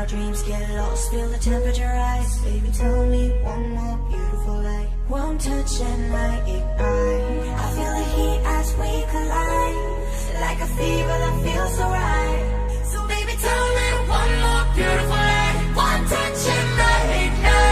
dreams get lost, feel the temperature rise. Baby, tell me one more beautiful lie. One touch and I ignite. I feel the heat as we collide, like a fever that feels so right. So baby, tell me one more beautiful lie. One touch and I ignite.